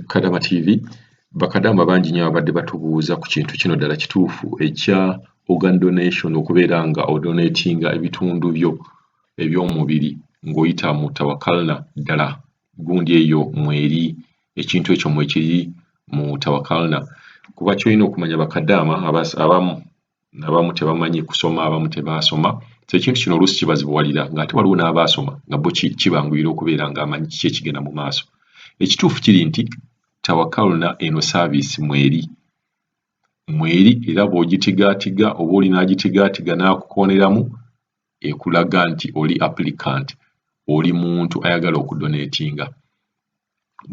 Kadaama TV bakadaama bangi nnyo abadde batubuuza ku kintu kino ddala kituufu ekya organ donation okubeera nga odonatinga ebitundu byo eby'omubiri ng'oyita mu Tawakkalna ddala gundi eyo mweri ekintu ekyo mwekiri mu Tawakkalna kuba kyolina okumanya bakadaama abamu tebamanyi kusoma abamu tebaasoma so ekintu kino oluusi kibazibuwalira ng'ate waliwo n'abaasoma nga bo kibanguyira okubeera ng'amanyi kiki ekigenda mu maaso. Ekituufu kiri nti Tawakkalna eno service mweri era bw'ogitigaatiga oba oli n'agitigaatiga n'akukooneramu ekulaga nti oli applicant oli muntu ayagala okudonatinga.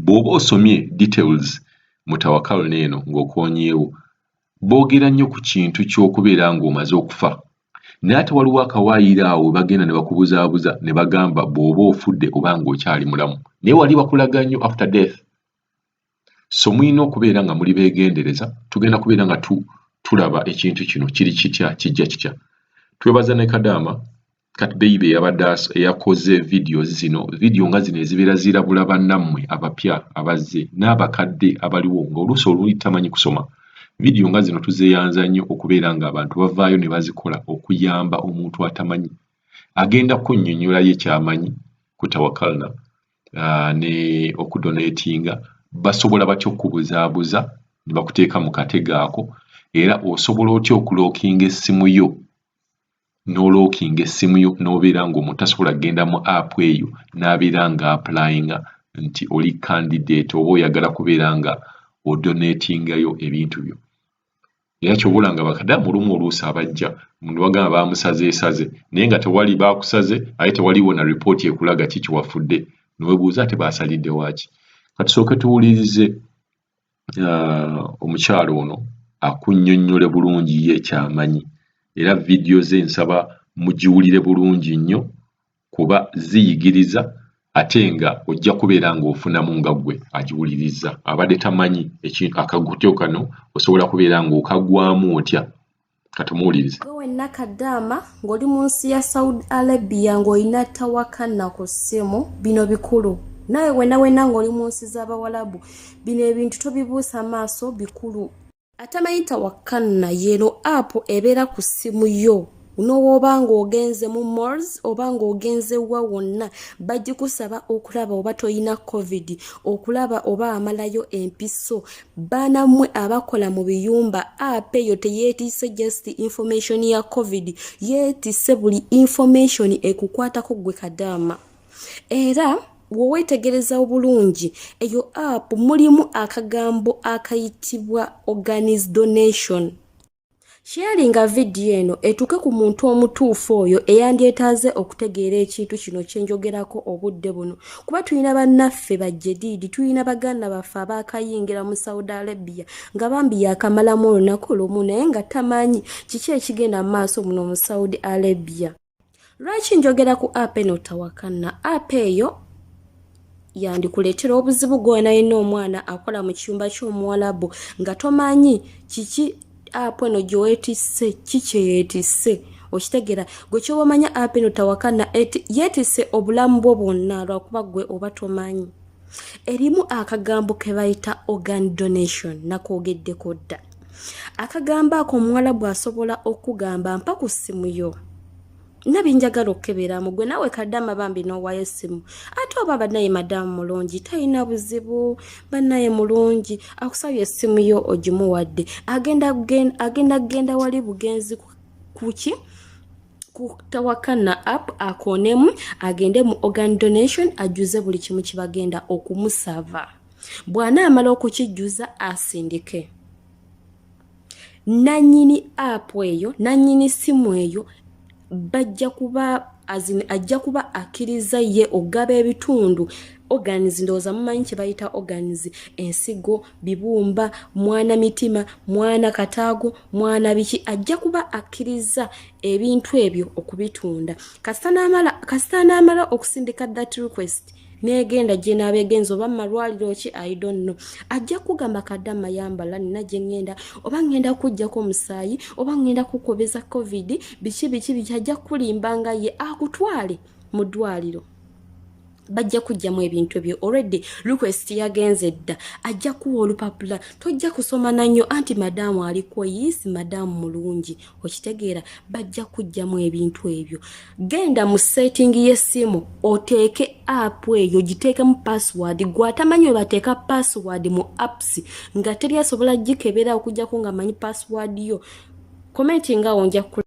Bw'oba osomye details mu Tawakkalna eno ng'okoonyeewo boogera nnyo ku kintu ky'okubeera ng'omaze okufa naye ate waliwo akawaayiro awo bagenda ne bakubuzaabuza ne bagamba bw'oba ofudde oba ng'okyali mulamu naye wali bakulaga nnyo after death. So mulina okubeera nga muli beegendereza tugenda kubeera nga tulaba ekintu kino kiri kitya kijja kitya. Twebaza ne Kadaama Kat Baby eyabadde eyakoze videos zino nga zino ezibeera zirabula bannammwe abapya abazze n'abakadde abaliwo ng'oluusi oluli tamanyi kusoma. Video nga zino tuzeeyanza nnyo okubeera ng'abantu bavaayo ne bazikola okuyamba omuntu atamanyi agenda kunnyonnyolayo ekyamanyi ku Tawakkalna ne okudonatinga basobola batya okubuzaabuza ne bakuteeka mu katego ako era osobola otya okulookinga essimu yo n'olookinga essimu yo n'obeera ng'omuntu asobola kgenda mu app eyo n'abeera nga applyinga nti oli candidate oba oyagala kubeera nga odonatingayo ebintu byo. Era kyobola nga bakadaama olumu oluusi abajja ne bagamba bamusazeesaze naye nga tewali baakusaze ate tewaliwo na ripooti ekulaga kiki wafudde ne weebuuza ate baasalidde waaki. Katusooke tuwulirize omukyalo ono akunnyonnyole bulungi ye ekyamanyi era vidiyo ze nsaba mugiwulire bulungi nnyo kuba ziyigiriza ate nga ojja kubeera ng'ofunamu nga ggwe agiwuliriza abadde tamanyi ekintu akagutyo kano osobola kubeera ng'okagwamu otya katumuwulirize. Wenna Kadaama ng'oli mu nsi ya Saudi Arabia ng'olina Tawakkalna ku ssimu bino bikulu. Nawe wenna ng'oli mu nsi z'Abawalabu bino ebintu tobibuusa maaso bikulu. Atamanyi Tawakkalna yeno app ebeera ku ssimu yo. N'owoba ng'ogenze mu malls oba ng'ogenze wa wonna bagikusaba okulaba oba toyina covid okulaba oba amalayo empiso baanammwe abakola mu biyumba app eyo teyeetise just information ya covid yeetise buli information ekukwatako ggwe Kadaama. Era woweetegereza obulungi eyo app mulimu akagambo akayitibwa organize donation. Sharinga video eno etuke ku muntu omutuufu oyo eyandyetaaze okutegeera ekintu kino kyenjogerako obudde buno kuba tulina bannaffe bajjediidi tulina baganda baffe abaakayingira mu Saudi Arabia nga bambi yakamalamu olunaku lumu naye nga tamanyi kiki ekigenda mu maaso muno mu Saudi Arabia. Lwaki njogera ku app eno Tawakkalna? App eyo yandikuleetera obuzibu gwena yenna omwana akola mu kiyumba ky'omuwalabu nga tomanyi kiki app eno gyoweetisse kikyeyeetisse okitegeera gwe kyobamanya app eno Tawakkalna yeetisse obulamu bwo bwonna lwakuba gwe oba tomanyi. Erimu akagambo ke bayita organ donation nakoogeddeko dda. Akagambo ako omuwalabu asobola okugamba mpa ku ssimu yo nabinjagala okukeberamu gwe nawe Kadaama bambi n'owaayo essimu ate oba bannaye madamu mulungi talina buzibu bannaye mulungi akusabye essimu yo ogimuwadde agenda wali bugenzi kuki ku Tawakkalna app akoonemu agende mu organ donation ajuze buli kimu kibagenda okumusava bw'anaamala okukijjuza asindike nannyini app eyo nannyini simu eyo ajja kuba akkiriza ye ogaba ebitundu organs ndowooza mumanyi kye bayita organs ensigo bibumba mwana mitima mwana kataago mwana biki ajja kuba akkiriza ebintu ebyo okubitunda kasita n'amala okusindika that request negenda gye n'abegenzi oba malwaliro ki I don't know ajja kugamba Kadaama yambala nina gye ngenda oba ngenda kujjako omusaayi oba ngenda kukobeza covid biki ajja kulimbanga ye akutwale mu ddwaliro bajja kujjamu ebintu ebyo. Already request yagenze dda, ajja kuwa olupapula, tojja kusoma nanyo anti madamu aliko yisi madamu mulungi, okitegeera. Bajja kujjamu ebintu ebyo. Genda mu setting y'essimu oteeke app eyo, giteeke mu password. Gwatamanyi bateeka password mu apps nga teri asobola gikebera okujjako nga manyi password yo. Comment nga onja ku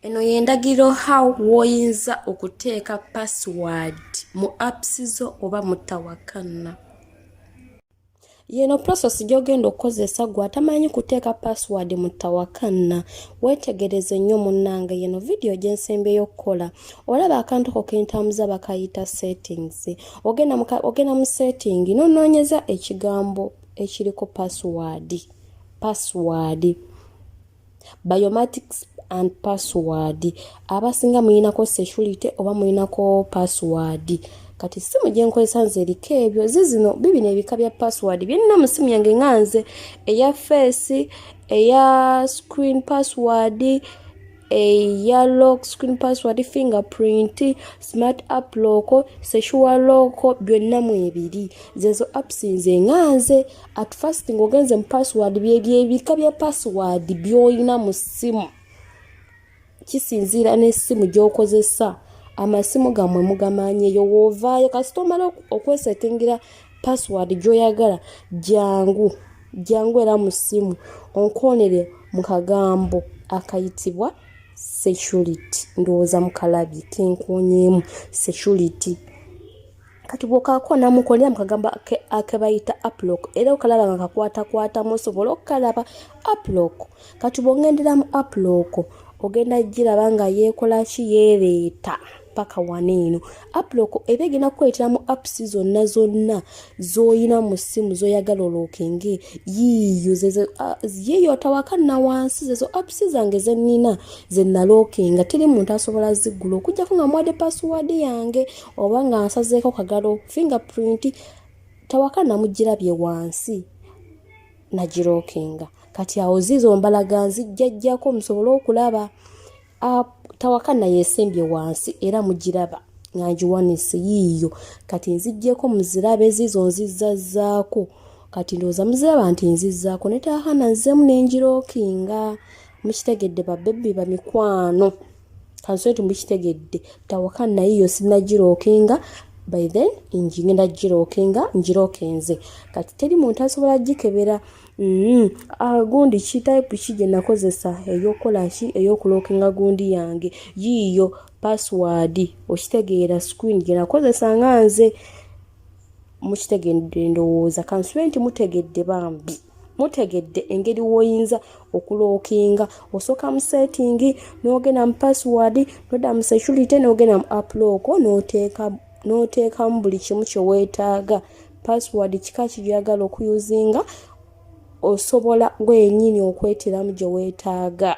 eno yendagiro how woyinza okuteeka password mu apps zo oba mu Tawakkalna. Yeno process gyogenda okukozesa gwatamanyi kuteeka password mu Tawakkalna. Wetegereze nnyo munnange, yeno video gyensembeyo okukola. Olaba akantu ko kentambuza bakayita settings. Ogenda mu setting nonoonyeza ekigambo ekiriko password. Biometrics and password. Abasinga muyinako security oba muyinako password. Kati simu gyenkozesa nze eriko ebyo zizino bibino ebika bya password byenna mu simu yange nganze, eya face, eya screen password, eya lock screen password, fingerprint, smart app lock, sexual lock, byonna mu ebiri. Zezo apps nze nganze. At first ngogenze mu password byebika bya password byoyina mu simu. Kisinzira n'essimu gy'okozesa. Amasimu gamwe mugamanye yo wovaayo kasita omala okwesetingira password gy'oyagala jangu era mu simu onkonere mu kagambo akayitibwa security. Ndowooza mu kalabi kenkonyeemu security. Kati bw'okakona mukolera mu kagambo akabayita app lock era okalaba nga kakwatakwata musobola okukalaba app lock. Kati bw'ogendera mu app lock ogenda giraba nga yeekola ki yeereeta paka waneeno. App lock eba egenda kukwetera mu apps zonna z'oyina mu simu z'oyagala olookinge. Yiyo Tawakkalna wansi zezo apps zange zennina ze nalookinga teri muntu asobola ziggula okujjako nga mwadde password yange oba nga nsazeeko kagalo fingerprint. Tawakkalna mugirabye wansi nagirookinga. Kati awo zizo mbalaga nzijjajjako musobole okulaba. Tawakkalna yesembye wansi era mugiraba nga ngiwanise yiyo. Kati nzijjeko muzirabe zizo nzizzazaako. Kati ndowooza muziraba nti nzizzaako ne Tawakkalna nzemu n'engirookinga. Mukitegedde babbebi bamikwano. Kansoeti mukitegedde. Tawakkalna yiyo sinagirookinga. By then ngenda girookinga ngirookenze. Kati teri muntu asobola gikebera. Gundi type kije nakozesa eyokola ki eyokulookinga gundi yange yiyo password okitegeera screen gye nakozesa nganze. Mukitegedde ndowooza kansoeti mutegedde bambi. Mutegedde engeri woyinza okulookinga. Osooka mu setting n'ogenda mu password n'odda mu security n'ogenda mu app lock n'oteekamu buli kimu kye weetaaga. Password kika kijagala okuyuzinga osobola gwenyini okweteramu gye weetaaga.